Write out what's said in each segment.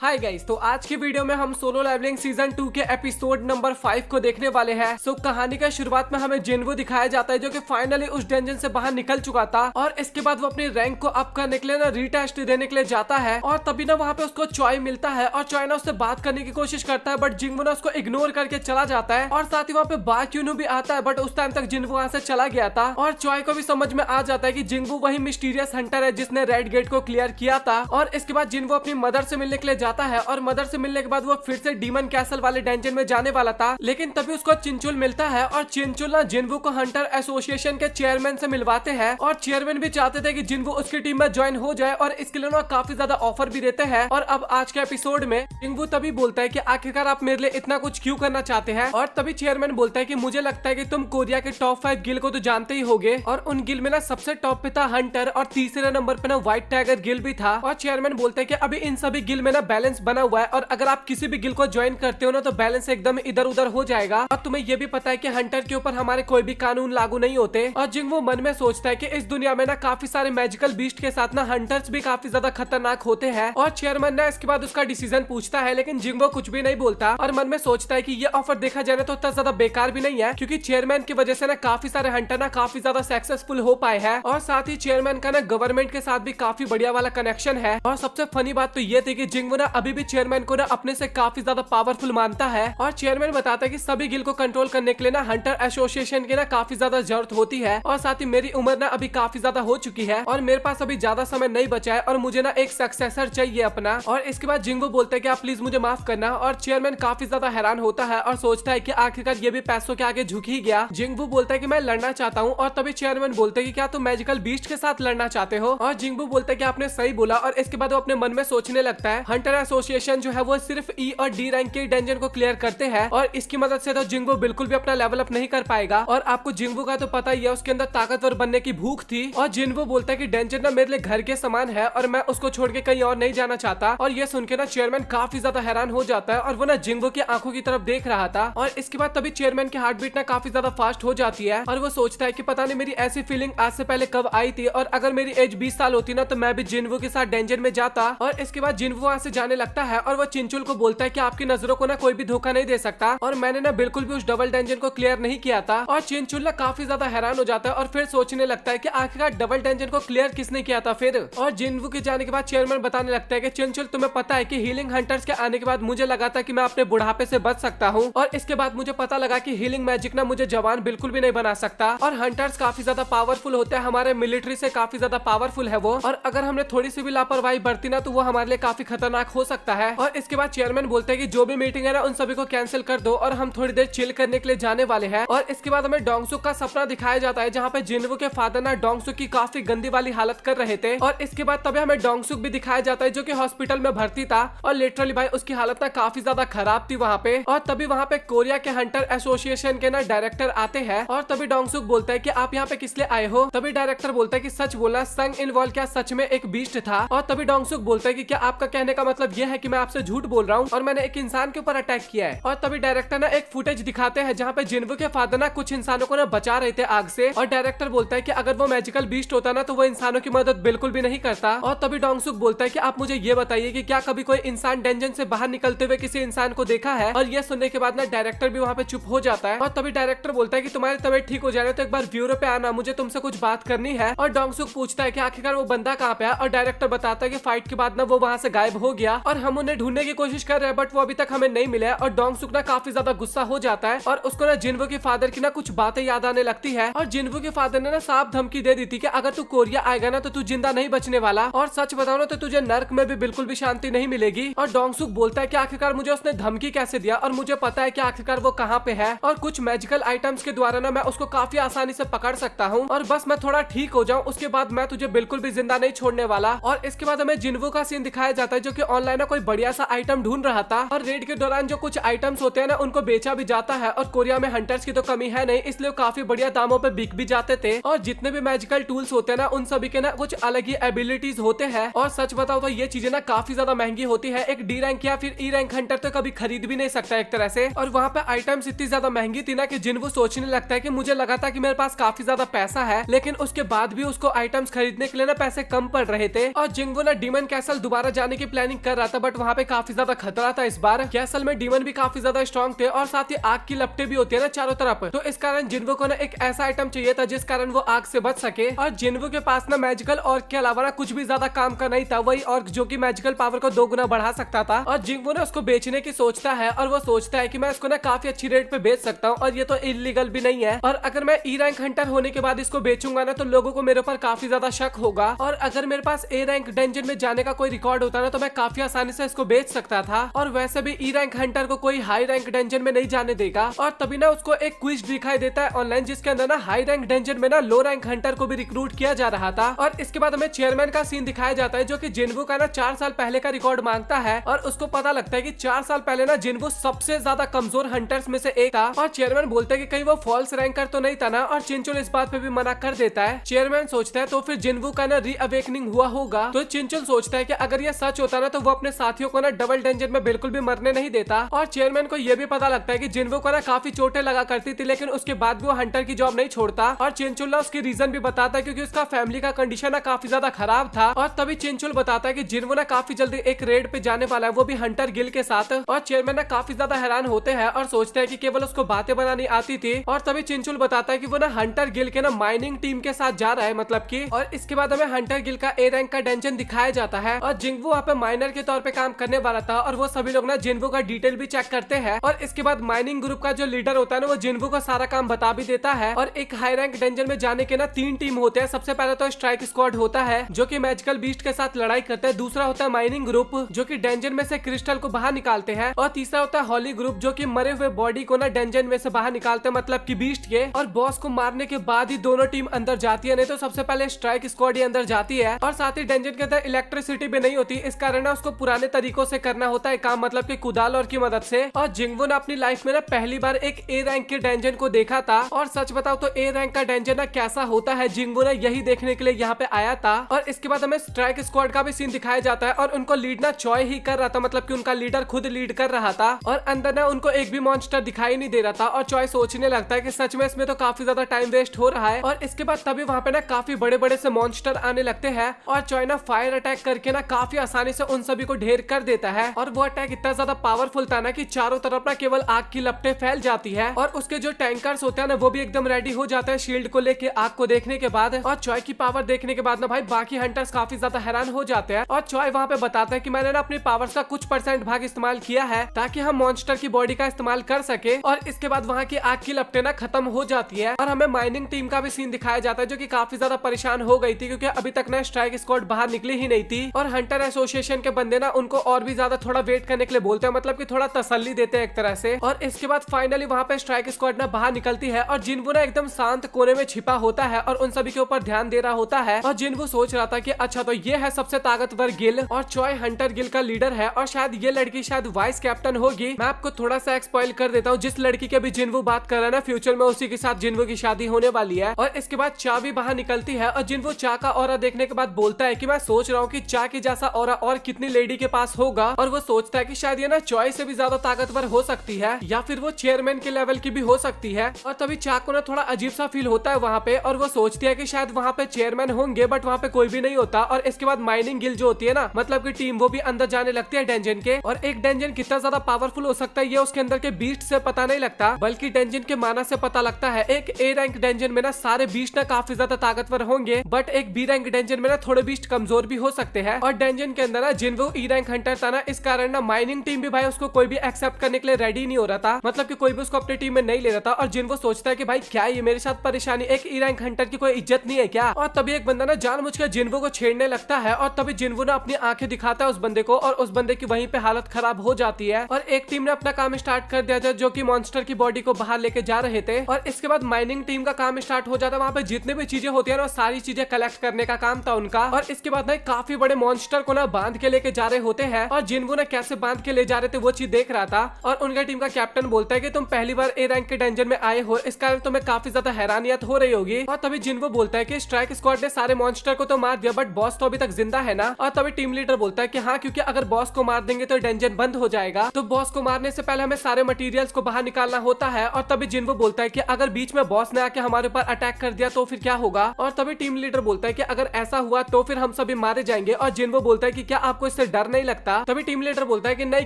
Hi guys, तो आज की वीडियो में हम सोलो लेवलिंग सीजन 2 के एपिसोड नंबर 5 को देखने वाले हैं। कहानी का शुरुआत में हमें जिन्वू दिखाया जाता है जो कि फाइनली उस डेंजन से बाहर निकल चुका था और इसके बाद वो अपनी रैंक को अप करने के लिए ना रीटेस्ट देने के लिए जाता है और तभी ना वहाँ पे उसको चॉय मिलता है और चॉय ना उससे बात करने की कोशिश करता है बट जिन्वू ना उसको इग्नोर करके चला जाता है और साथ ही वहाँ पे बाक्यूनू भी आता है बट उस टाइम तक जिन्वू वहाँ से चला गया था और चॉय को भी समझ में आ जाता है कि जिन्वू वही मिस्टीरियस हंटर है जिसने रेड गेट को क्लियर किया था। और इसके बाद जिन्वू अपनी मदर से मिलने के लिए जाता है और मदर से मिलने के बाद वो फिर से डीमन कैसल वाले डेंजन में जाने वाला था, लेकिन तभी उसको चिंचुल मिलता है और चिंचुल ना जिन्वू को हंटर एसोसिएशन के चेयरमैन से मिलवाते हैं और चेयरमैन भी चाहते थे कि जिन्वू उसकी टीम में ज्वाइन हो जाए और इसके लिए ना काफी ज्यादा ऑफर भी देते हैं। और अब आज के एपिसोड में जिन्वू तभी बोलता है कि आखिरकार आप मेरे लिए इतना कुछ क्यों करना चाहते हैं और तभी चेयरमैन बोलता है कि मुझे लगता है कि तुम कोरिया के टॉप 5 गिल को तो जानते ही होगे और उन गिल में ना सबसे टॉप पे था हंटर और तीसरे नंबर पे ना व्हाइट टाइगर गिल भी था। और चेयरमैन बोलते हैं कि अभी इन सभी गिल में ना बैलेंस बना हुआ है और अगर आप किसी भी गिल को ज्वाइन करते हो ना तो बैलेंस एकदम इधर उधर हो जाएगा और तुम्हें ये भी पता है कि हंटर के ऊपर हमारे कोई भी कानून लागू नहीं होते। और जिन्वू मन में सोचता है कि इस दुनिया में ना काफी सारे मैजिकल बीस्ट के साथ ना हंटर्स भी काफी ज्यादा खतरनाक होते हैं। और चेयरमैन ना इसके बाद उसका डिसीजन पूछता है लेकिन जिन्वू कुछ भी नहीं बोलता और मन में सोचता है कि ये ऑफर देखा जाए तो उतना ज्यादा बेकार भी नहीं है क्योंकि चेयरमैन की वजह से ना काफी सारे हंटर ना काफी ज्यादा सक्सेसफुल हो पाए हैं और साथ ही चेयरमैन का ना गवर्नमेंट के साथ भी काफी बढ़िया वाला कनेक्शन है। और सबसे फनी बात तो ये थी कि जिन्वू ना अभी भी चेयरमैन को ना अपने से काफी ज्यादा पावरफुल मानता है और चेयरमैन बताता है कि सभी गिल को कंट्रोल करने के लिए ना हंटर एसोसिएशन की ना काफी ज्यादा जरूरत होती है और साथ ही मेरी उम्र ना अभी काफी ज्यादा हो चुकी है और मेरे पास अभी ज्यादा समय नहीं बचा है और मुझे ना एक सक्सेसर चाहिए अपना। और इसके बाद जिन्वू बोलते हैं कि आप प्लीज मुझे माफ करना और चेयरमैन काफी ज्यादा हैरान होता है और सोचता है कि आखिरकार ये भी पैसों के आगे झुक ही गया। जिन्वू बोलता है कि मैं लड़ना चाहता हूँ और तभी चेयरमैन बोलते हैं कि क्या तुम मैजिकल बीस्ट के साथ लड़ना चाहते हो और जिन्वू बोलता है कि आपने सही बोला। और इसके बाद वो अपने मन में सोचने लगता है हंटर एसोसिएशन जो है वो सिर्फ ई और डी रैंक के डेंजन को क्लियर करते हैं और इसकी मदद से तो जिन्वू बिल्कुल भी अपना लेवल अप नहीं कर पाएगा। और आपको जिन्वू का तो पता ही है उसके अंदर ताकतवर बनने की भूख थी और जिन्वू बोलता है कि डेंजन ना मेरे लिए घर के समान है और मैं उसको छोड़ के कहीं और नहीं जाना चाहता। और ये सुन के ना चेयरमैन काफी ज्यादा हैरान हो जाता है और वो ना जिन्वू की आंखों की तरफ देख रहा था। और इसके बाद तभी चेयरमैन की हार्ट बीट ना काफी ज्यादा फास्ट हो जाती है और वो सोचता है कि पता नहीं मेरी ऐसी फीलिंग आज से पहले कब आई थी और अगर मेरी एज 20 साल होती ना तो मैं भी जिन्वू के साथ डेंजन में जाता। और इसके बाद जिन्वू वहाँ से जाने लगता है और वो चिंचुल को बोलता है कि आपकी नजरों को ना कोई भी धोखा नहीं दे सकता और मैंने ना बिल्कुल भी उस डबल डेंजन को क्लियर नहीं किया था। और चिंचुल ना काफी ज्यादा हैरान हो जाता है और फिर सोचने लगता है कि आखिरकार डबल डेंजन को क्लियर किसने किया था फिर। और जिन्वू के जाने के बाद चेयरमैन बताने लगता है कि चिंचुल तुम्हें पता है कि हीलिंग हंटर्स के आने के बाद मुझे लगा था कि मैं अपने बुढ़ापे से बच सकता हूँ और इसके बाद मुझे पता लगा कि हीलिंग मैजिक ना मुझे जवान बिल्कुल भी नहीं बना सकता और हंटर्स काफी ज्यादा पावरफुल होते हैं, हमारे मिलिट्री से काफी ज्यादा पावरफुल है वो और अगर हमने थोड़ी सी भी लापरवाही बरती ना तो वो हमारे लिए काफी खतरनाक हो सकता है। और इसके बाद चेयरमैन बोलते हैं कि जो भी मीटिंग है ना उन सभी को कैंसिल कर दो और हम थोड़ी देर चिल करने के लिए जाने वाले हैं। और इसके बाद हमें डोंगसुक का सपना दिखाया जाता है जहाँ पे जिन्वू के फादर ना डोंगसुक की काफी गंदी वाली हालत कर रहे थे। और इसके बाद तभी हमें डोंगसुक भी दिखाया जाता है जो कि हॉस्पिटल में भर्ती था और लिटरली भाई उसकी हालत ना काफी ज्यादा खराब थी वहाँ पे। और तभी वहाँ पे कोरिया के हंटर एसोसिएशन के ना डायरेक्टर आते हैं और तभी डोंगसुक बोलता है कि आप यहाँ पे किस लिए आए हो। तभी डायरेक्टर बोलता है कि सच बोलना, संग इनवॉल्व क्या सच में एक बीस्ट था। और तभी डोंगसुक बोलता है कि क्या आपका कहने का मतलब यह है कि मैं आपसे झूठ बोल रहा हूँ और मैंने एक इंसान के ऊपर अटैक किया है। और तभी डायरेक्टर ना एक फुटेज दिखाते हैं जहाँ पे जिन्वू के फादर ना कुछ इंसानों को ना बचा रहे थे आग से और डायरेक्टर बोलता है कि अगर वो मैजिकल बीस्ट होता ना तो वो इंसानों की मदद बिल्कुल भी नहीं करता। और तभी डोंगसुक बोलता है कि आप मुझे ये बताइए कि क्या कभी कोई इंसान डेंजन से बाहर निकलते हुए किसी इंसान को देखा है। और ये सुनने के बाद ना डायरेक्टर भी वहाँ पे चुप हो जाता है और तभी डायरेक्टर बोलता है कि तुम्हारी तबीयत ठीक हो जाए तो एक बार ब्यूरो पे आना, मुझे तुमसे कुछ बात करनी है। और डोंगसुक पूछता है कि आखिरकार वो बंदा कहाँ पे है और डायरेक्टर बताता है कि फाइट के बाद ना वो वहाँ से गायब हो गया और हम उन्हें ढूंढने की कोशिश कर रहे हैं बट वो अभी तक हमें नहीं मिला। और डोंगसुक ना काफी ज्यादा गुस्सा हो जाता है और उसको ना जिन्वू के फादर की ना कुछ बातें याद आने लगती है और जिन्वू के फादर ने ना साफ धमकी दे दी थी कि अगर तू कोरिया आएगा ना तो तू जिंदा नहीं बचने वाला और सच बताओ ना तो तुझे नर्क में भी बिल्कुल भी शांति नहीं मिलेगी। और डोंगसुक बोलता है कि आखिरकार मुझे उसने धमकी कैसे दिया और मुझे पता है कि आखिरकार वो कहाँ पे है और कुछ मैजिकल आइटम्स के द्वारा ना मैं उसको काफी आसानी से पकड़ सकता हूँ और बस मैं थोड़ा ठीक हो जाऊँ उसके बाद मैं तुझे बिल्कुल भी जिंदा नहीं छोड़ने वाला। और इसके बाद हमें जिन्वू का सीन दिखाया जाता है जो कि ऑनलाइन ना कोई बढ़िया सा आइटम ढूंढ रहा था और रेड के दौरान जो कुछ आइटम्स होते हैं ना उनको बेचा भी जाता है और कोरिया में हंटर्स की तो कमी है नहीं इसलिए काफी बढ़िया दामों पे बिक भी जाते थे। और जितने भी मैजिकल टूल्स होते हैं ना उन सभी के ना कुछ अलग ही एबिलिटीज होते हैं और सच बताओ तो ये चीजें ना काफी ज्यादा महंगी होती है। एक डी रैंक या फिर ई रैंक हंटर तो कभी खरीद भी नहीं सकता एक तरह से। और वहाँ पे आइटम्स इतनी ज्यादा महंगी थी ना कि जिन्वू सोचने लगता है कि मुझे लगा था कि मेरे पास काफी ज्यादा पैसा है लेकिन उसके बाद भी उसको आइटम्स खरीदने के लिए ना पैसे कम पड़ रहे थे। और जिन्वू ना डीमन कैसल दोबारा जाने की प्लानिंग कर कर रहा था, बट वहाँ पे काफी ज्यादा खतरा था इस बार। कैसल में डीमन भी काफी ज्यादा स्ट्रॉन्ग थे और साथ ही आग की लपटें भी होती है ना चारों तरफ, तो इस कारण जिन्वो को ना एक ऐसा आइटम चाहिए था जिस कारण वो आग से बच सके। और जिन्वो के पास ना मैजिकल और के अलावा ना कुछ भी ज्यादा काम का नहीं था, वही और जो कि मैजिकल पावर को 2 गुना बढ़ा सकता था। और जिन्वो ना उसको बेचने की सोचता है और वो सोचता है कि मैं इसको ना काफी अच्छी रेट पे बेच सकता हूँ और ये तो इलीगल भी नहीं है। और अगर मैं ई रैंक हंटर होने के बाद इसको बेचूंगा ना तो लोगों को मेरे ऊपर काफी ज्यादा शक होगा, और अगर मेरे पास ए रैंक डंजन में जाने का कोई रिकॉर्ड होता ना तो मैं काफी आसानी से इसको बेच सकता था। और वैसे भी ई रैंक हंटर को कोई हाई रैंक डंजन में नहीं जाने देगा। और तभी ना उसको एक क्विज दिखाई देता है ऑनलाइन, जिसके अंदर ना हाई रैंक डंजन में ना लो रैंक हंटर को भी रिक्रूट किया जा रहा था। और इसके बाद हमें चेयरमैन का सीन दिखाया जाता है जो कि जिन्वो का ना 4 साल पहले का रिकॉर्ड मांगता है। और उसको पता लगता है कि 4 साल पहले ना जिन्वो सबसे ज्यादा कमजोर हंटर्स में से एक था। और चेयरमैन बोलते हैं कि कहीं वो फॉल्स रैंकर तो नहीं था ना, और चिंचुल इस बात पे भी मना कर देता है। चेयरमैन सोचता है तो फिर जिन्वो का ना रीअवेकनिंग हुआ होगा। तो चिंचुल सोचता है कि अगर ये सच होता ना तो वो अपने साथियों को ना डबल डंजन में बिल्कुल भी मरने नहीं देता। और चेयरमैन को ये भी पता लगता है कि जिन्वो को ना काफी चोटें लगा करती थी, लेकिन उसके बाद भी वो हंटर की जॉब नहीं छोड़ता। और चिंचुल ना उसकी रीजन भी बताता है क्योंकि उसका फैमिली का कंडीशन ना काफी ज्यादा खराब था। और तभी चिंचुल बताता है कि जिन्वो ना काफी जल्दी एक रेड पे जाने वाला है, वो भी हंटर गिल के साथ। और चेयरमैन ना काफी ज्यादा हैरान होते हैं और सोचते हैं कि केवल उसको बातें बनानी आती थी। और तभी चिंचुल बताता है कि वो ना हंटर गिल के ना माइनिंग टीम के साथ जा रहा है, मतलब की। और इसके बाद हमें हंटर गिल का ए रैंक का डंजन दिखाया जाता है और जिन्वो वहाँ पे माइनर के तौर पे काम करने वाला था। और वो सभी लोग ना जिन्वो का डिटेल भी चेक करते हैं। और इसके बाद माइनिंग ग्रुप का जो लीडर होता है ना वो जिन्वो को सारा काम बता भी देता है। और एक हाई रैंक डंजन में जाने के ना 3 टीम होते हैं। सबसे पहले तो स्ट्राइक स्क्वाड होता है जो कि मैजिकल बीस्ट के साथ लड़ाई करते हैं। दूसरा होता है माइनिंग ग्रुप जो कि डंजन में से क्रिस्टल को बाहर निकालते हैं। और तीसरा होता है हॉली ग्रुप जो कि मरे हुए बॉडी को ना डंजन में से बाहर निकालते हैं, मतलब कि बीस्ट के। और बॉस को मारने के बाद ही दोनों टीम अंदर जाती है, नहीं तो सबसे पहले स्ट्राइक स्क्वाड ही अंदर जाती है। और साथ ही डंजन के अंदर इलेक्ट्रिसिटी भी नहीं होती, इस कारण ना उसको पुराने तरीकों से करना होता है काम, मतलब कि कुदाल और की मदद से। और जिन्वो ने अपनी लाइफ में ना पहली बार एक ए रैंक के डंजन को देखा था। और सच बताओ तो ए रैंक का डंजन ना कैसा होता है, जिन्वो ने यही देखने के लिए यहाँ पे आया था। और इसके बाद हमें स्ट्राइक स्क्वाड का भी सीन दिखाया जाता है और उनको लीड ना चॉय ही कर रहा था, मतलब कि उनका लीडर खुद लीड कर रहा था। और अंदर ना उनको एक भी मॉन्स्टर दिखाई नहीं दे रहा था। और चॉय सोचने लगता है कि सच में इसमें तो काफी ज्यादा टाइम वेस्ट हो रहा है। और इसके बाद तभी वहाँ पे ना काफी बड़े बड़े से मॉन्स्टर आने लगते हैं और चॉय ना फायर अटैक करके ना काफी आसानी से उन सभी को ढेर कर देता है। और वो अटैक इतना ज्यादा पावरफुल था ना कि चारों तरफ ना केवल आग की लपटें फैल जाती है। और उसके जो टैंकर्स होते हैं ना वो भी एकदम रेडी हो जाते हैं शील्ड को लेके आग को देखने के बाद। और चॉय की पावर देखने के बाद ना भाई बाकी हंटर्स काफी ज्यादा हैरान हो जाते हैं। और चॉय वहाँ पे बताता है कि मैंने ना अपनी पावर्स का कुछ % भाग इस्तेमाल किया है ताकि हम मॉन्स्टर की बॉडी का इस्तेमाल कर सके। और इसके बाद वहाँ की आग की लपटें ना खत्म हो जाती है। और हमें माइनिंग टीम का भी सीन दिखाया जाता है जो कि काफी ज्यादा परेशान हो गई थी क्योंकि अभी तक ना स्ट्राइक स्क्वाड बाहर निकली ही नहीं थी। और हंटर एसोसिएशन के बंदे ना उनको और भी ज्यादा थोड़ा वेट करने के लिए बोलते हैं, मतलब कि थोड़ा तसल्ली देते हैं एक तरह से। और इसके बाद फाइनली वहाँ पे स्ट्राइक स्क्वाड ना बाहर निकलती है और जिन्वो ना एकदम शांत कोने में छिपा होता है और उन सभी के ऊपर ध्यान दे रहा होता है। और जिन्वो सोच रहा था कि अच्छा तो ये है सबसे ताकतवर गिल और चॉय हंटर गिल का लीडर है और शायद ये लड़की शायद वाइस कैप्टन होगी। मैं आपको थोड़ा सा एक्सपॉइल कर देता हूँ, जिस लड़की के भी जिन्वो बात कर रहा है ना फ्यूचर में उसी के साथ जिन्वो की शादी होने वाली है। और इसके बाद चा भी बाहर निकलती है और जिन्वो चा का ऑरा देखने के बाद बोलता है कि मैं सोच रहा हूँ कि चा की जैसा ऑरा और कितनी लेडी के पास होगा। और वो सोचता है कि शायद ये ना चॉय से भी ज्यादा ताकतवर हो सकती है या फिर वो चेयरमैन के लेवल की भी हो सकती है। और तभी चा को ना थोड़ा अजीब सा फील होता है वहाँ पे और वो सोचती है कि शायद वहाँ पे चेयरमैन होंगे बट वहाँ पे कोई भी नहीं होता। और इसके बाद माइनिंग गिल जो होती है ना, मतलब की टीम, वो भी अंदर जाने लगती है डंजन के। और एक डंजन कितना ज्यादा पावरफुल हो सकता है ये उसके अंदर के बीस्ट से पता नहीं लगता, बल्कि डंजन के माना से पता लगता है। एक ए रैंक डंजन में ना सारे बीस्ट ना काफी ज्यादा ताकतवर होंगे बट एक बी रैंक डंजन में ना थोड़े बीस्ट कमजोर भी हो सकते हैं। और डंजन के अंदर ना जिन्वो ई रैंक हंटर था ना, इस कारण ना माइनिंग टीम भी भाई उसको कोई भी एक्सेप्ट करने के लिए रेडी नहीं हो रहा था, मतलब कि कोई भी उसको अपनी टीम में नहीं ले रहा था। और जिन्वो सोचता है कि भाई क्या ये मेरे साथ परेशानी, एक ई रैंक हंटर की कोई इज्जत नहीं है क्या। और तभी एक बंदा ना जानबूझकर जिन्वो को छेड़ने लगता है और तभी जिन्वो ना अपनी आंखें दिखाता है उस बंदे को और उस बंदे की वहीं पे हालत खराब हो जाती है। और एक टीम ने अपना काम स्टार्ट कर दिया था जो कि मॉन्स्टर की बॉडी को बाहर लेके जा रहे थे। और इसके बाद माइनिंग टीम का काम स्टार्ट हो जाता है, वहाँ पे जितने भी चीजें होती है ना सारी चीजें कलेक्ट करने का काम था उनका। और इसके बाद ना काफी बड़े मॉन्स्टर को ना बांध के लेके जा रहे होते हैं और जिन्वो ने कैसे बांध के ले जा रहे थे वो चीज देख रहा था। और उनका टीम का कैप्टन बोलता है कि तुम पहली बार ए रैंक के डंजन में आए हो, इस कारण तुम्हें काफी ज्यादा हैरानियत हो रही होगी। और तभी जिन्वो बोलता है कि स्ट्राइक स्क्वाड ने सारे मॉन्स्टर को तो मार दिया बट बॉस तो अभी तक जिंदा है ना। और तभी टीम लीडर बोलता है कि हाँ, क्योंकि अगर बॉस को मार देंगे तो डंजन बंद हो जाएगा, तो बॉस को मारने से पहले हमें सारे मटेरियल्स को बाहर निकालना होता है। और तभी जिन्वो बोलता है कि अगर बीच में बॉस ने आके हमारे ऊपर अटैक कर दिया तो फिर क्या होगा। और तभी टीम लीडर बोलता है कि अगर ऐसा हुआ तो फिर हम सभी मारे जाएंगे। और जिन्वो बोलता है कि क्या आपको इससे डर नहीं लगता। तभी टीम लीडर बोलता है कि नहीं,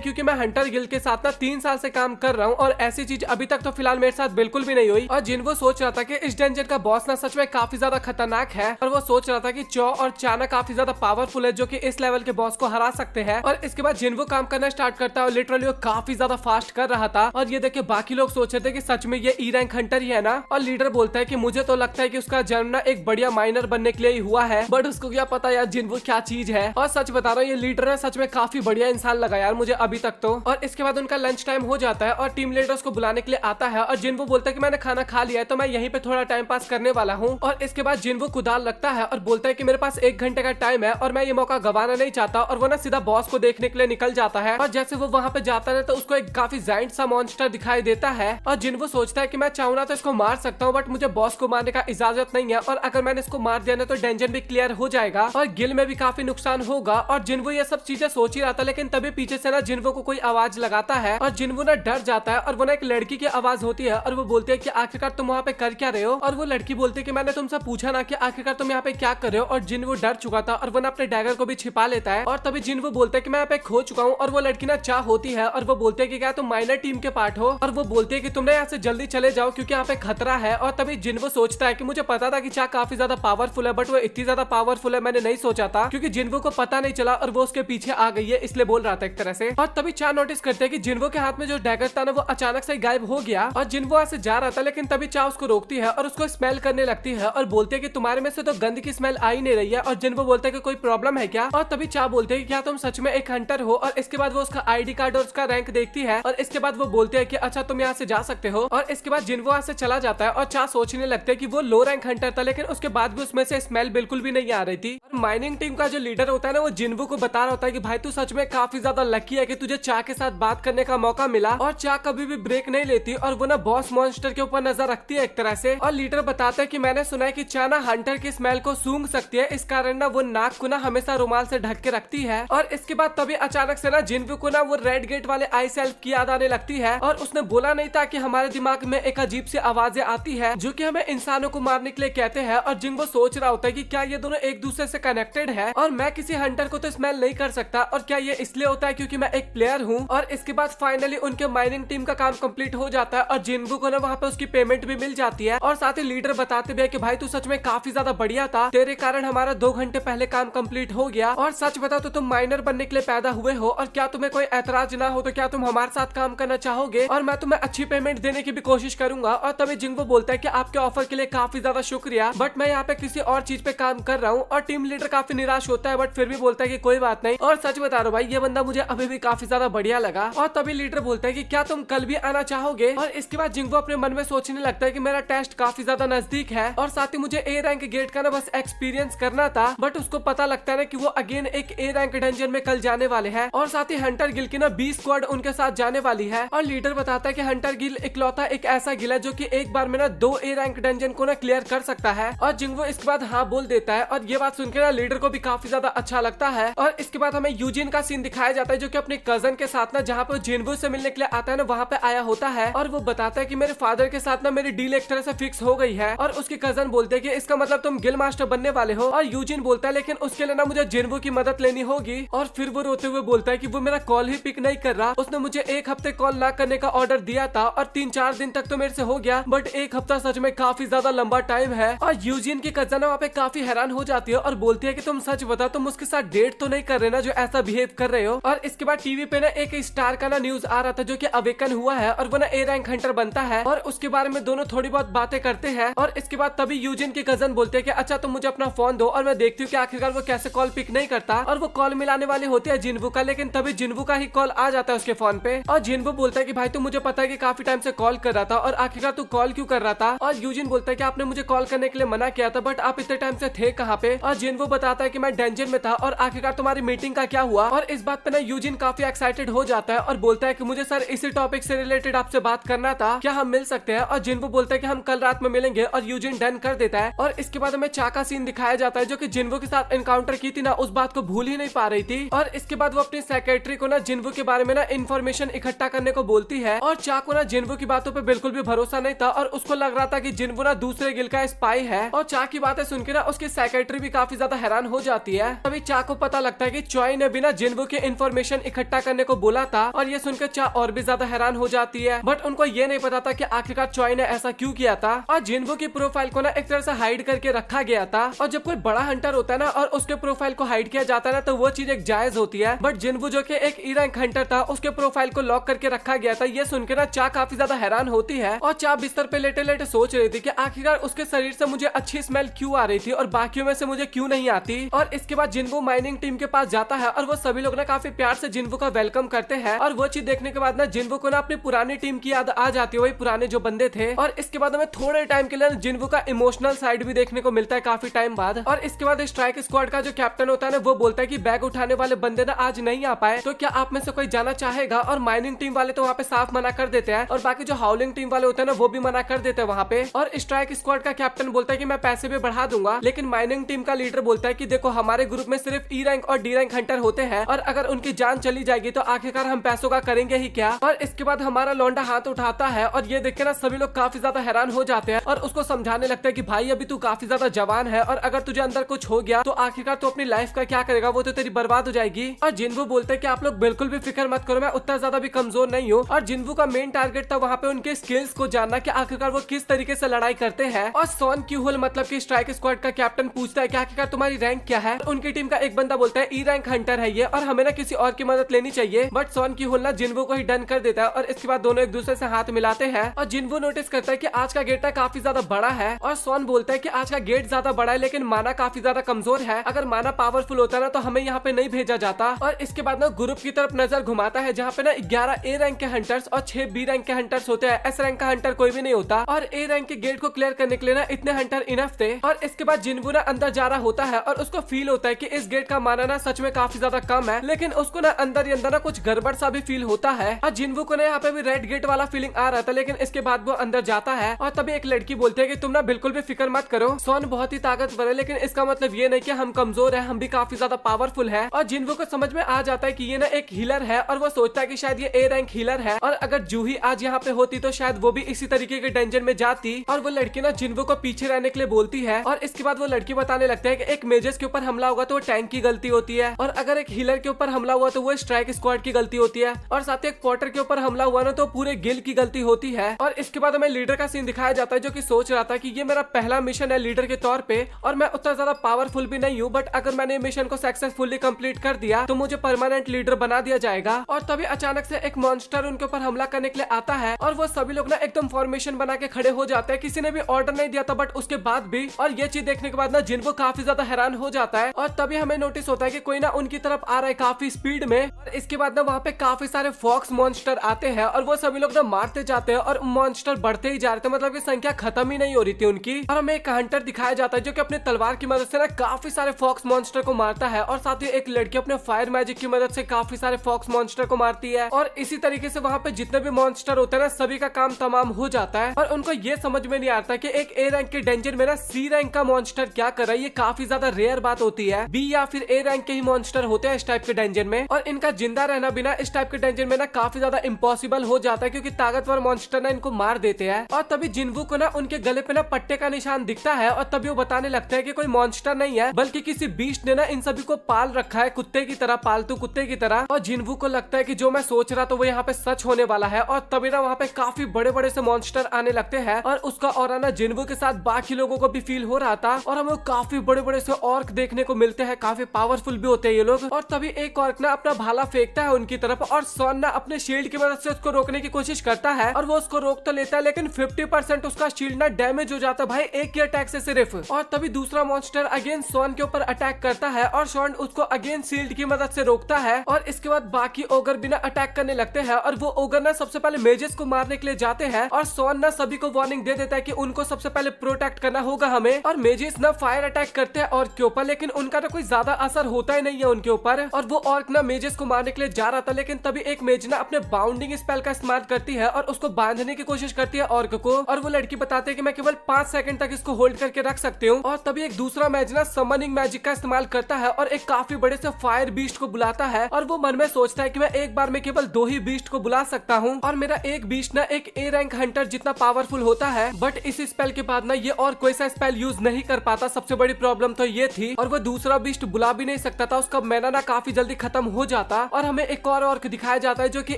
क्योंकि मैं हंटर गिल्ड के साथ ना 3 साल से काम कर रहा हूँ और ऐसी चीज अभी तक तो फिलहाल मेरे साथ बिल्कुल भी नहीं हुई। और जिन्वो सोच रहा था कि इस डेंजर का बॉस ना सच में काफी ज्यादा खतरनाक है और वो सोच रहा था कि चो और चाना काफी ज्यादा पावरफुल है जो कि इस लेवल के बॉस को हरा सकते हैं। और इसके बाद जिन्वो काम करना स्टार्ट करता है और लिटरली वो काफी ज्यादा फास्ट कर रहा था। और ये देख के बाकी लोग सोच रहे थे कि सच में ये ई रैंक हंटर ही है ना। और लीडर बोलता है कि मुझे तो लगता है कि उसका जन्म ना एक बढ़िया माइनर बनने के लिए ही हुआ है, बट उसको क्या पता यार जिन्वो क्या चीज है। और सच बता रहा हूँ, ये लीडर है सच में काफी बढ़िया इंसान लगा यार मुझे अभी तक तो। और इसके बाद उनका लंच टाइम हो जाता है और टीम लीडर उसको बुलाने के लिए आता है और जिन्वो बोलता है कि मैंने खाना खा लिया है तो मैं यहीं पे थोड़ा टाइम पास करने वाला हूँ। और इसके बाद जिन्वो कुदाल लगता है और बोलता है कि मेरे पास 1 घंटे का टाइम है और मैं ये मौका गंवाना नहीं चाहता। और वो ना सीधा बॉस को देखने के लिए निकल जाता है। और जैसे वो वहाँ पे जाता है तो उसको एक काफी जाइंट सा मॉन्स्टर दिखाई देता है और जिन्वो सोचता है कि मैं चाहूँ तो इसको मार सकता हूँ, बट मुझे बॉस को मारने का इजाजत नहीं है और अगर मैंने इसको मार दिया ना तो डेंजन भी क्लियर हो जाएगा और गिल में भी काफी नुकसान होगा। और जिन्वो ये सब चीजें सोच ही रहा था, लेकिन तभी पीछे से ना जिन्वो को कोई आवाज लगाता है और जिन्वो ना डर जाता है और वो ना एक लड़की की आवाज होती है और वो बोलती है कि आखिरकार तुम वहाँ पे कर क्या रहे हो। और वो लड़की बोलती है कि मैंने तुमसे पूछा ना कि आखिरकार तुम यहाँ पे क्या कर रहे हो। और जिन्वो डर चुका था और वो ना अपने डैगर को भी छिपा लेता है। और तभी जिन्वो बोलता है कि मैं यहाँ पे खो चुका हूँ। और वो लड़की ना चाह होती है और वो बोलते है कि क्या तुम माइनर टीम के पार्ट हो। और वो बोलती है कि तुमने यहाँ से जल्दी चले जाओ क्योंकि यहाँ पे खतरा है। और तभी जिन्वो सोचता है कि मुझे पता था कि चाह काफी ज्यादा पावरफुल है, बट वो इतनी ज्यादा पावरफुल है मैंने नहीं सोचा था, क्योंकि जिन्वो को पता नहीं चला और वो उसके पीछे आ गई है इसलिए बोल रहा था एक तरह से। और तभी चाह नोटिस करते हैं कि जिन्वो के हाथ में जो डैगर था ना वो अचानक से गायब हो गया। और जिन्वो ऐसे जा रहा था, लेकिन तभी चाह उसको रोकती है और उसको स्मेल करने लगती है और बोलते है कि तुम्हारे में से तो गंद की स्मेल आ ही नहीं रही है। और जिन्वो बोलते है कि कोई प्रॉब्लम है क्या। और तभी चाह बोलते है कि क्या तुम सच में एक हंटर हो। और इसके बाद वो उसका आईडी कार्ड और उसका रैंक देखती है और इसके बाद वो बोलते है कि अच्छा तुम यहाँ से जा सकते हो। और इसके बाद जिन्वो यहाँ से चला जाता है और चाह सोचने लगते है कि वो लो रैंक हंटर था, लेकिन उसके बाद भी उसमें से स्मेल बिल्कुल भी नहीं आ रही थी। और माइनिंग टीम का जो लीडर होता है ना वो जिन्वो को बता रहा होता है कि भाई तू सच में काफी ज्यादा लकी है कि तुझे चाह के साथ बात करने का मौका मिला। और चाह कभी भी ब्रेक नहीं लेती और वो ना बॉस मॉन्स्टर के ऊपर नजर रखती है एक तरह से। और लीडर बताता है कि मैंने सुना है कि चाह ना हंटर की स्मेल को सूंघ सकती है, इस कारण ना वो नाक को ना हमेशा रुमाल से ढक के रखती है। और इसके बाद तभी अचानक से ना जिन्वो को ना वो रेड गेट वाले आई सेल्फ की याद आने लगती है। और उसने बोला नहीं था कि हमारे दिमाग में एक अजीब सी आवाजें आती है जो कि हमें इंसानों को मारने के लिए कहते हैं। और जिन्वो सोच रहा होता है कि क्या ये दोनों एक दूसरे से कनेक्टेड है और मैं किसी हंटर को तो स्मेल नहीं कर सकता, और क्या ये इसलिए होता है क्योंकि मैं एक प्लेयर हूँ। और इसके बाद फाइनली उनके माइनिंग टीम का काम कंप्लीट हो जाता है और जिन्वो को ना वहाँ पे उसकी पेमेंट भी मिल जाती है। और साथ ही लीडर बताते भी है कि भाई तू सच में काफी ज्यादा बढ़िया था, तेरे कारण हमारा 2 घंटे पहले काम कंप्लीट हो गया। और सच बता तो तुम माइनर बनने के लिए पैदा हुए हो और क्या तुम्हें कोई ऐतराज ना हो तो क्या तुम हमारे साथ काम करना चाहोगे और मैं तुम्हें अच्छी पेमेंट देने की भी कोशिश करूंगा। और तभी जिन्वो बोलता है कि आपके ऑफर के लिए काफी ज्यादा शुक्रिया, बट मैं यहाँ पे किसी और चीज पे काम कर रहा हूँ। और टीम लीडर काफी निराश होता है बट फिर भी बोलता है कि कोई बात नहीं। और सच बता रहा हूँ भाई ये बंदा मुझे अभी भी काफी ज्यादा बढ़िया लगा। और तभी लीडर बोलता है कि क्या तुम कल भी आना चाहोगे। और इसके बाद जिन्वो अपने मन में सोचने लगता है कि मेरा टेस्ट काफी ज्यादा नजदीक है और साथ ही मुझे ए रैंक गेट का ना बस एक्सपीरियंस करना था, बट उसको पता लगता है ना कि वो अगेन एक ए रैंक डंजन में कल जाने वाले हैं। और साथ ही हंटर गिल की ना 20 स्क्वाड उनके साथ जाने वाली है। और लीडर बताता है कि हंटर गिल इकलौता एक ऐसा गिल है जो कि एक बार में ना 2 ए रैंक डंजन को ना क्लियर कर सकता है। और जिन्वो इसके बाद हाँ बोल देता है और ये बात सुनकर ना लीडर को भी काफी ज्यादा अच्छा लगता है। और इसके बाद हमें यूजिन का सीन दिखाया जाता है जो कि अपने कजन के साथ ना जहाँ पे जिन्वो से मिलने के लिए आता है ना वहाँ पे आया होता है। और वो बताता है कि मेरे फादर के साथ ना मेरी डील एक तरह से फिक्स हो गई है। और उसके कजन बोलते हैं कि इसका मतलब तुम गिल मास्टर बनने वाले हो। और यूजिन बोलता है लेकिन उसके लिए ना मुझे जिन्वो की मदद लेनी होगी। और फिर वो रोते हुए बोलता है कि वो मेरा कॉल ही पिक नहीं कर रहा, उसने मुझे 1 हफ्ते कॉल ना करने का ऑर्डर दिया था और 3-4 दिन तक तो मेरे से हो गया, बट 1 हफ्ता सच में काफी ज्यादा लंबा टाइम है। और यूजिन की कजन वहाँ पे काफी हैरान हो जाती है और बोलती है कि तुम सच बता तुम उसके साथ डेट तो नहीं कर रहे ना जो ऐसा बिहेव कर रहे हो। और इसके बाद टीवी पे ना एक स्टार का ना न्यूज आ रहा था जो कि अवेकन हुआ है और वो ना ए रैंक हंटर बनता है और उसके बारे में दोनों थोड़ी बहुत बातें करते हैं। और इसके बाद तभी यूजिन की कजन बोलते हैं कि अच्छा तुम मुझे अपना फोन दो और मैं देखती हूँ कि आखिरकार वो कैसे कॉल पिक नहीं करता। और वो कॉल मिलाने वाली होती है जिन्वो का, लेकिन तभी जिन्वो का ही कॉल आ जाता है उसके फोन पे। और जिन्वो बोलता है कि भाई तू मुझे पता है कि काफी टाइम से कॉल कर रहा था और आखिरकार तू कॉल क्यों कर रहा था। और यूजिन बोलता है कि आपने मुझे कॉल करने के लिए मना किया था बट आप इतने टाइम से थे कहाँ पे। और जिन्वो बताता है कि मैं डेंजन में था और आखिरकार तुम्हारी मीटिंग का क्या हुआ। और इस बात पे ना यूजिन काफी एक्साइटेड हो जाता है और बोलता है कि मुझे सर इसी टॉपिक से रिलेटेड आपसे बात करना था, क्या हम मिल सकते हैं। और जिन्वो बोलता है कि हम कल रात में मिलेंगे और यूजिन डन कर देता है। और इसके बाद हमें चा का सीन दिखाया जाता है जो कि जिन्वो के साथ एनकाउंटर की थी ना उस बात को भूल ही नहीं पा रही थी। और इसके बाद वो अपनी सेक्रेटरी को ना जिन्वो के बारे में ना इन्फॉर्मेशन इकट्ठा करने को बोलती है। और चा को ना जिन्वो की बातों पे बिल्कुल भी भरोसा नहीं था और उसको लग रहा था कि जिन्वो ना दूसरे गिल का स्पाई है। और चा की बातें सुनकर ना उसकी सेक्रेटरी भी काफी ज्यादा हैरान हो जाती है। तभी चा को पता लगता है कि कि चॉय ने बिना जिन्वू के इन्फॉर्मेशन इकट्ठा करने को बोला था और ये सुनकर चा और भी ज्यादा हैरान हो जाती है। बट उनको ये नहीं पता था कि आखिरकार चॉय ने ऐसा क्यों किया था और जिन्वू की प्रोफाइल को ना एक तरह से हाइड करके रखा गया था। और जब कोई बड़ा हंटर होता है ना और उसके प्रोफाइल को हाइड किया जाता है ना तो वो चीज एक जायज होती है। बट जिन्वू जो कि एक ई रैंक हंटर था उसके प्रोफाइल को लॉक करके रखा गया था। ये सुनकर ना चा काफी ज्यादा हैरान होती है और चा बिस्तर पे लेटे लेटे सोच रही थी कि आखिरकार उसके शरीर से मुझे अच्छी स्मेल क्यों आ रही थी और बाकियों में से मुझे क्यों नहीं आती। और इसके बाद जिन्वू माइनिंग टीम के पास जाता है और वो सभी लोग ना काफी प्यार से जिन्वू का वेलकम करते हैं। और वो चीज देखने के बाद ना जिन्वू को ना अपनी पुरानी टीम की याद आ जाती है, वही पुराने जो बंदे थे। और इसके बाद हमें थोड़े टाइम के लिए जिन्वू का इमोशनल साइड भी देखने को मिलता है काफी टाइम बाद। और इसके बाद स्ट्राइक स्क्वाड का जो कैप्टन होता है ना वो बोलता है कि बैग उठाने वाले बंदे ना आज नहीं आ पाए, तो क्या आप में से कोई जाना चाहेगा। और माइनिंग टीम वाले तो वहाँ पे साफ मना कर देते हैं और बाकी जो हाउलिंग टीम वाले होते हैं ना वो भी मना कर देते हैं वहाँ पे। और स्ट्राइक स्क्वाड का कैप्टन बोलता है कि मैं पैसे भी बढ़ा दूंगा, लेकिन माइनिंग टीम का लीडर बोलता है कि देखो हमारे ग्रुप में सिर्फ ई रैंक और डी रैंक हंटर होते हैं और अगर उनकी जान चली जाएगी तो आखिरकार हम पैसों का करेंगे ही क्या। और इसके बाद हमारा लौंडा हाथ उठाता है और ये देख के ना सभी लोग काफी ज्यादा हैरान हो जाते हैं और उसको समझाने लगता है कि भाई अभी तू काफी ज्यादा जवान है और अगर तुझे अंदर कुछ हो गया तो आखिरकार तू अपनी लाइफ का क्या करेगा, वो तो तेरी बर्बाद हो जाएगी। और जिन्वू बोलते हैं कि आप लोग बिल्कुल भी फिक्र मत करो, मैं उतना ज्यादा भी कमजोर नहीं हूँ। और जिन्वू का मेन टारगेट था वहाँ पे उनके स्किल्स को जानना कि आखिरकार वो किस तरीके से लड़ाई करते हैं। और सोन क्यूहल मतलब कि स्ट्राइक स्क्वाड का कैप्टन पूछता है कि आखिरकार तुम्हारी रैंक क्या है। उनकी टीम का एक बंदा बोलता है ई रैंक हंटर है ये और हमें ना किसी और की मदद लेनी चाहिए। बट सोन क्यूहल ना जिन्वू को ही डन कर देता है और इसके बाद दोनों एक दूसरे से हाथ मिलाते हैं। और जिन्वू नोटिस करता है कि आज का गेट काफी ज्यादा बड़ा है और सोन बोलता है कि आज का गेट ज्यादा बड़ा है लेकिन माना काफी ज्यादा कमजोर है, अगर माना पावरफुल होता ना तो हमें यहाँ पे नहीं भेजा जाता। और इसके बाद ना ग्रुप की तरफ नजर घुमाता है जहाँ पे ना 11 ए रैंक के हंटर्स और 6 बी रैंक के हंटर्स होते हैं, एस रैंक का हंटर कोई भी नहीं होता। और ए रैंक के गेट को क्लियर करने के लिए ना इतने हंटर इनफ थे। और इसके बाद जिन्वू ना अंदर जा रहा होता है और उसको फील होता है कि इस गेट का माना ना सच में काफी ज्यादा कम है, लेकिन उसको ना अंदर ही अंदर ना कुछ गड़बड़ सा भी फील होता है। और जिन्वू को ना यहाँ पे भी रेड गेट वाला फीलिंग आ रहा था, लेकिन इसके बाद वो अंदर जाता है और तभी एक लड़की बोलती है कि तुम ना बिल्कुल भी फिक्र मत करो, सोन बहुत ही ताकतवर है लेकिन इसका मतलब ये नहीं कि हम कमजोर है, हम भी काफी ज्यादा पावरफुल है। और जिन्वू को समझ में आ जाता है कि ये ना एक हीलर है और वो सोचता है कि शायद ये ए रैंक हीलर है और अगर जूही आज यहाँ पे होती तो शायद वो भी इसी तरीके के डेंजर में जाती। और वो लड़की ना जिन्वू को पीछे रहने के लिए बोलती है और इसके बाद वो लड़की बताने लगता है कि एक मेजेस के ऊपर हमला होगा तो वो टैंक की गलती होती है और अगर एक हीलर के ऊपर हमला हुआ तो वो स्ट्राइक स्क्वाड की गलती होती है और साथ ही एक पॉटर के ऊपर हमला हुआ ना तो पूरे गिल की गलती होती है। और इसके बाद हमें लीडर का सीन दिखाया जाता है जो कि सोच रहा था कि ये मेरा पहला मिशन है लीडर के तौर पे और मैं उतना ज्यादा पावरफुल भी नहीं हूँ, बट अगर मैंने मिशन को सक्सेसफुली कंप्लीट कर दिया तो मुझे परमानेंट लीडर बना दिया जाएगा। और तभी अचानक से एक मॉन्स्टर उनके ऊपर हमला करने के लिए आता है और वो सभी लोग ना एकदम फॉर्मेशन बना के खड़े हो जाते हैं, किसी ने भी ऑर्डर नहीं दिया था बट उसके बाद भी। और ये चीज देखने के बाद ना जिन्वू काफी ज्यादा हैरान हो जाता है और तभी हमें नोटिस होता है कि कोई ना उनकी तरफ आ रहा है काफी स्पीड में। और इसके बाद ना वहाँ पे काफी सारे फॉक्स मॉन्स्टर आते हैं और वो सभी लोग ना मारते जाते हैं और मॉन्स्टर बढ़ते ही जा रहे थे, मतलब की संख्या खत्म ही नहीं हो रही थी उनकी। और हमें एक हंटर दिखाया जाता है जो कि अपने तलवार की मदद से ना काफी सारे फॉक्स मॉन्स्टर को मारता है और साथ ही एक लड़की अपने फायर मैजिक की मदद से काफी सारे फॉक्स मॉन्स्टर को मारती है। और इसी तरीके से वहाँ पे जितने भी मॉन्स्टर होते हैं ना सभी का काम तमाम हो जाता है। और उनको ये समझ में नहीं आता कि एक ए रैंक के डेंजर में ना सी रैंक का मॉन्स्टर क्या कर रहा है, ये काफी ज्यादा रेयर बात होती है। बी या फिर ए रैंक के ही मॉन्स्टर होते हैं इस टाइप के डेंजर में और इनका जिंदा रहना बिना इस टाइप के डेंजर में ना काफी ज्यादा इम्पॉसिबल हो जाता है क्योंकि ताकतवर मॉन्स्टर ना इनको मार देते हैं। और तभी जिन्वू को ना उनके गले पे ना पट्टे का निशान दिखता है और तभी वो बताने लगता है कि कोई मॉन्स्टर नहीं है बल्कि किसी बीस्ट ने ना इन सभी को पाल रखा है कुत्ते की तरह, पालतू कुत्ते की तरह। और जिन्वू को लगता है कि जो मैं सोच रहा था वो यहाँ पे सच होने वाला है। और तभी ना वहाँ पे काफी बड़े बड़े से मॉन्स्टर आने लगते हैं और उसका ऑरा ना जिन्वू के साथ बाकी लोगों को भी फील हो रहा था। और हमें काफी बड़े बड़े से ऑर्क देखने को मिलते हैं, काफी पावरफुल भी होते हैं ये लोग। और तभी एक ऑर्क ना अपना भाला फेंकता है उनकी तरफ और सोन ना अपने शील्ड की मदद से उसको रोकने की कोशिश करता है और वो उसको रोक तो लेता है लेकिन 50% उसका शील्ड ना डैमेज हो जाता है भाई एक ही अटैक से सिर्फ। और तभी दूसरा मॉन्स्टर अगेन सोन के ऊपर अटैक करता है और सोन उसको अगेन शील्ड की मदद से रोकता है। और इसके बाद बाकी ओगर बिना अटैक करने लगते हैं और वो ओगर ना सबसे पहले मेजेस को मारने के लिए जाते हैं और सोन ना सभी को वार्निंग दे देता है कि उनको सबसे पहले प्रोटेक्ट करना होगा हमें। और मेजेस ना फायर अटैक करते हैं ऑर्क के ऊपर लेकिन उनका ना कोई ज्यादा असर होता ही नहीं है उनके ऊपर। और वो ऑर्क ना मेजेस को मारने के लिए जा रहा था लेकिन तभी एक मेज ना अपने बाउंडिंग स्पेल का इस्तेमाल करती है और उसको बांधने की कोशिश करती है ऑर्क को। और वो लड़की बताती है कि मैं केवल 5 सेकंड तक इसको होल्ड करके रख सकती हूँ। और तभी एक दूसरा मैज ना समनिंग मैजिक का इस्तेमाल करता है और एक काफी बड़े से फायर बीस्ट को बुलाता है और वो मन में सोचता है कि मैं एक बार में केवल 2 ही बीस्ट को बुला सकता हूँ और मेरा एक बीस्ट ना एक ए रैंक हंटर जितना पावरफुल होता है। बट इस स्पेल के बाद ना ये और कोई सा स्पेल यूज नहीं कर पाता, सबसे बड़ी प्रॉब्लम तो ये थी। और वो दूसरा बीस्ट बुला भी नहीं सकता जाता, उसका मैना ना काफी जल्दी खत्म हो जाता और हमें एक और ऑर्क दिखाया जाता है जो कि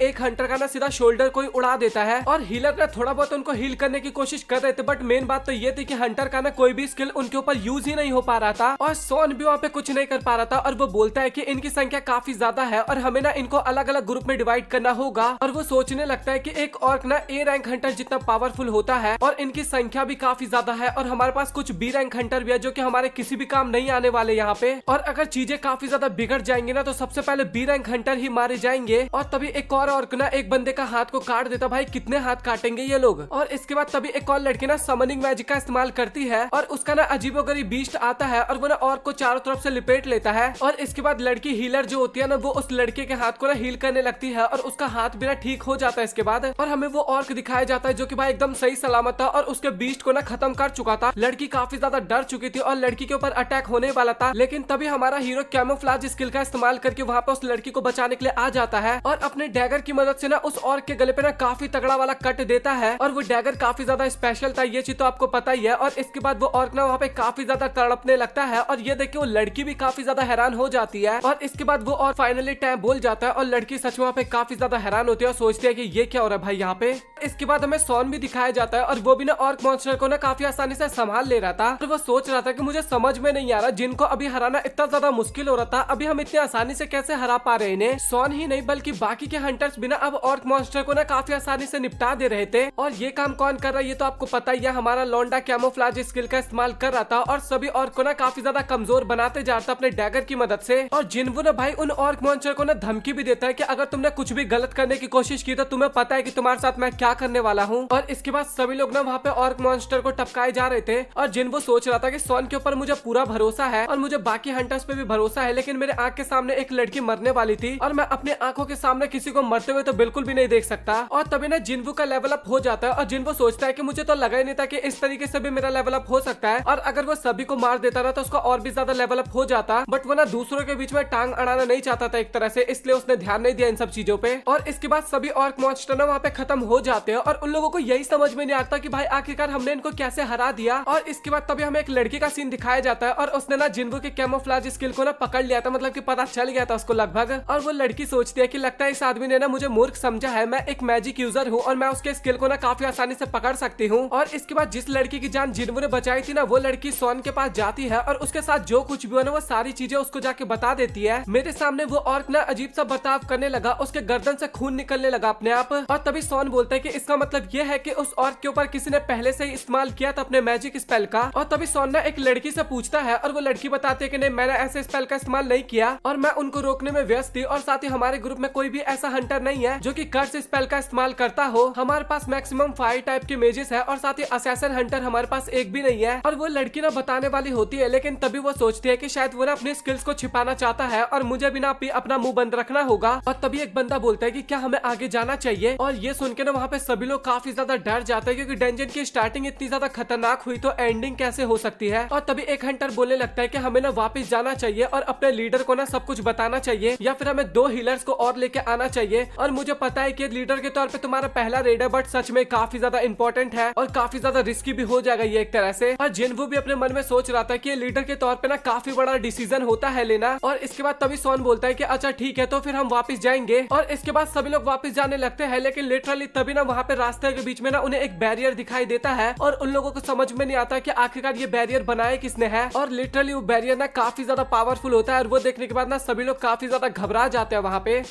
एक हंटर का ना सीधा शोल्डर को ही उड़ा देता है। और हीलर ने थोड़ा बहुत उनको हील करने की कोशिश कर रहे थे, बट मेन बात तो ये थी कि हंटर का ना कोई भी स्किल उनके ऊपर यूज ही नहीं हो पा रहा था और सोन भी वहाँ पे कुछ नहीं कर पा रहा था। और वो बोलता है कि इनकी संख्या काफी ज्यादा है और हमें ना इनको अलग अलग ग्रुप में डिवाइड करना होगा। और वो सोचने लगता है कि एक ऑर्क ना ए रैंक हंटर जितना पावरफुल होता है और इनकी संख्या भी काफी ज्यादा है और हमारे पास कुछ बी रैंक हंटर भी है जो कि हमारे किसी भी काम नहीं आने वाले यहाँ पे। और अगर चीजें काफी ज्यादा बिगड़ जाएंगी ना तो सबसे पहले बी रैंक हंटर ही मारे जाएंगे। और तभी एक और ऑर्क ना एक बंदे का हाथ को काट देता। भाई कितने हाथ काटेंगे ये लोग। और इसके बाद तभी एक और लड़की ना समनिंग मैजिक का इस्तेमाल करती है और उसका ना अजीबोगरीब बीस्ट आता है और वो ना ऑर्क को चारों तरफ से लिपेट लेता है। और इसके बाद लड़की हीलर जो होती है ना वो उस लड़के के हाथ को ना हील करने लगती है और उसका हाथ भी ना ठीक हो जाता है इसके बाद। और हमें वो ऑर्क दिखाया जाता है जो कि भाई एकदम सही सलामत था और उसके बीस्ट को ना खत्म कर चुका था। लड़की काफी ज्यादा डर चुकी थी और लड़की के ऊपर अटैक होने वाला था, लेकिन तभी हमारा हीरो कैमोफ्लेज स्किल का इस्तेमाल करके वहाँ पे उस लड़की को बचाने के लिए आ जाता है और अपने डैगर की मदद से ना उस ऑर्क के गले पे ना काफी तगड़ा वाला कट देता है। और वो डैगर काफी ज्यादा स्पेशल था, ये चीज तो आपको पता ही है। और इसके बाद वो ऑर्क ना वहाँ पे काफी ज्यादा तड़पने लगता है और ये देख के वो लड़की भी काफी ज्यादा हैरान हो जाती है। और इसके बाद वो और फाइनली टाइम बोल जाता है और लड़की सच में वहाँ पे काफी ज्यादा हैरान होती है और सोचती है कि ये क्या हो रहा है भाई यहाँ पे। इसके बाद हमें सोन भी दिखाया जाता है और वो भी ना ऑर्क मॉन्स्टर को ना काफी आसानी से संभाल ले रहा था। और वो सोच रहा था कि मुझे समझ में नहीं आ रहा, जिनको अभी हराना इतना ज्यादा मुश्किल हो रहा था अभी हम इतनी आसानी से कैसे हरा पा रहे हैं। सोन ही नहीं बल्कि बाकी के हंटर्स भी ना अब ऑर्क मॉन्स्टर को ना काफी आसानी से निपटा दे रहे थे। और ये काम कौन कर रहा है ये तो आपको पता ही है, हमारा लौंडा कैमोफ्लेज स्किल का इस्तेमाल कर रहा था और सभी ऑर्क को ना काफी ज्यादा कमजोर बनाते जा रहा था अपने डैगर की मदद से। और जिन्वो ना भाई उन ऑर्क मॉन्स्टर को ना धमकी भी देता है कि अगर तुमने कुछ भी गलत करने की कोशिश की तो तुम्हें पता है कि तुम्हारे साथ मैं क्या करने वाला हूँ। और इसके बाद सभी लोग ना वहाँ पे ऑर्क मॉन्स्टर को टपकाए जा रहे थे और जिन्वो सोच रहा था कि सोन के ऊपर मुझे पूरा भरोसा है और मुझे बाकी हंटर्स पे भी भरोसा है, लेकिन मेरे आंख के सामने एक लड़की मरने वाली थी और मैं अपने आंखों के सामने किसी को मरते हुए तो बिल्कुल भी नहीं देख सकता। और तभी ना जिन्वो का लेवल अप हो जाता है और जिन्वो सोचता है कि मुझे तो लगा ही नहीं था कि इस तरीके से भी मेरा लेवल अप हो सकता है और अगर वो सभी को मार देता ना तो उसका और भी ज्यादा लेवल अप हो जाता। बट वो ना दूसरों के बीच में टांग अड़ाना नहीं चाहता था एक तरह से, इसलिए उसने ध्यान नहीं दिया इन सब चीजों पे। और इसके बाद सभी ऑर्क मॉन्स्टर ना वहाँ पे खत्म हो जाते हैं और उन लोगों को यही समझ में नहीं आता कि भाई आखिरकार हमने इनको कैसे हरा दिया। और इसके बाद तभी हमें एक लड़की का सीन दिखाया जाता है और उसने ना जिन्वो के कैमोफ्लेज स्किल को ना पकड़ लिया था, मतलब कि पता चल गया था उसको लगभग। और वो लड़की सोचती है कि लगता है इस आदमी ने ना मुझे मूर्ख समझा है, मैं एक मैजिक यूजर हूँ और मैं उसके स्किल को ना काफी आसानी से पकड़ सकती हूँ। और इसके बाद जिस लड़की की जान जिन्वो ने बचाई थी ना वो लड़की सोन के पास जाती है और उसके साथ जो कुछ भी हुआ ना वो सारी चीजें उसको जाके बता देती है। मेरे सामने वो ऑर्क ना अजीब सा बर्ताव करने लगा, उसके गर्दन से खून निकलने लगा अपने आप। और तभी सोन बोलता है कि इसका मतलब ये है कि उस ऑर्क के ऊपर किसी ने पहले से ही इस्तेमाल किया था अपने मैजिक स्पेल का। और तभी सोन ना एक लड़की से पूछता है और वो लड़की बताती है कि नहीं मैंने ऐसे स्पेल का इस्तेमाल नहीं किया और मैं उनको रोकने में व्यस्त थी और साथ ही हमारे ग्रुप में कोई भी ऐसा हंटर नहीं है जो कि कर्स स्पेल का इस्तेमाल करता हो। हमारे पास मैक्सिमम 5 टाइप के मेजेस है और साथ ही असैसिन हंटर हमारे पास एक भी नहीं है। और वो लड़की ना बताने वाली होती है, लेकिन तभी वो सोचती है कि शायद वो ना अपने स्किल्स को छिपाना चाहता है और मुझे भी ना अपना मुंह बंद रखना होगा। और तभी एक बंदा बोलता है कि क्या हमें आगे जाना चाहिए। और ये सुन के ना वहाँ पे सभी लोग काफी ज्यादा डर जाते हैं क्योंकि डंजन की स्टार्टिंग इतनी ज्यादा खतरनाक हुई तो एंडिंग कैसे हो सकती है। और तभी एक हंटर बोलने लगता है कि हमें ना वापस जाना चाहिए और अपने लीडर को ना सब कुछ बताना चाहिए या फिर हमें 2 हीलर्स को और लेके आना चाहिए। और मुझे पता है कि लीडर के तौर पे तुम्हारा पहला रेड है, बट सच में काफी ज्यादा इंपॉर्टेंट है और काफी ज्यादा रिस्की भी हो जाएगा ये एक तरह से। और जिन्वो भी अपने मन में सोच रहा था कि लीडर के तौर पे ना काफी बड़ा डिसीजन होता है लेना। और इसके बाद तभी सोन बोलता है कि अच्छा ठीक है तो फिर हम वापस जाएंगे। और इसके बाद सभी लोग वापस जाने लगते हैं, लेकिन लिटरली तभी ना वहाँ पे रास्ते के बीच में ना उन्हें एक बैरियर दिखाई देता है और उन लोगों को समझ में नहीं आता कि आखिरकार ये बैरियर बनाया किसने है। और लिटरली वो बैरियर ना काफी ज्यादा पावरफुल होता है और वो देखने के बाद ना सभी लोग काफी ज्यादा घबरा जाते हैं वहाँ पे।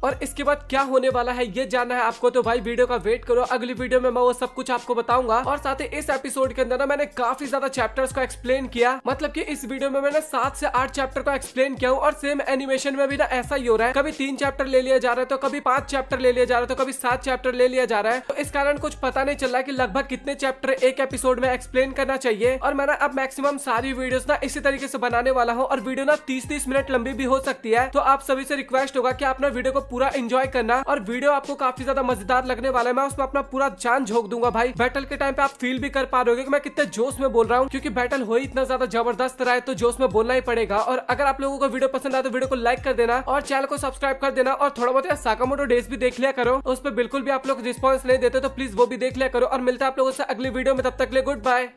और इसके बाद क्या होने वाला है ये जानना है आपको तो भाई वीडियो का वेट करो, अगली वीडियो में मैं वो सब कुछ आपको बताऊंगा। और साथ ही इस एपिसोड के अंदर ना मैंने काफी ज्यादा चैप्टर्स को एक्सप्लेन किया, मतलब कि इस वीडियो में मैंने 7 से 8 चैप्टर को एक्सप्लेन किया हूँ। और सेम एनिमेशन में भी ना ऐसा ही हो रहा है, कभी 3 चैप्टर ले लिया जा रहा है तो कभी 5 चैप्टर ले लिया जा रहा है तो कभी 7 चैप्टर ले लिया जा रहा है। तो इस कारण कुछ पता नहीं चल रहा है कि लगभग कितने चैप्टर एक एपिसोड में एक्सप्लेन करना चाहिए। और मैं ना अब मैक्सिमम सारी वीडियोस ना इसी तरीके से बनाने वाला हूँ और वीडियो ना 30-30 मिनट लंबी भी हो सकती है। तो आप सभी से रिक्वेस्ट होगा कि आप ना वीडियो को पूरा एंजॉय करना और वीडियो आपको काफी ज्यादा मजेदार लगने वाला है। मैं उसमें अपना पूरा जान झोंक दूंगा भाई। बैटल के टाइम पे आप फील भी कर पा रहे होगे कि मैं कितने जोश में बोल रहा हूँ, क्योंकि बैटल हो ही इतना ज्यादा जबरदस्त रहा है तो जोश में बोलना ही पड़ेगा। और अगर आप लोगों को वीडियो पसंद आए तो वीडियो को लाइक कर देना और चैनल को सब्सक्राइब कर देना। और थोड़ा बहुत साकामोटो डेज भी देख लिया करो, उस पर बिल्कुल भी आप लोग रिस्पॉन्स नहीं देते तो प्लीज वो भी देख लिया करो। और मिलता है आप लोगों से अगली वीडियो में, तब तक के लिए गुड बाय।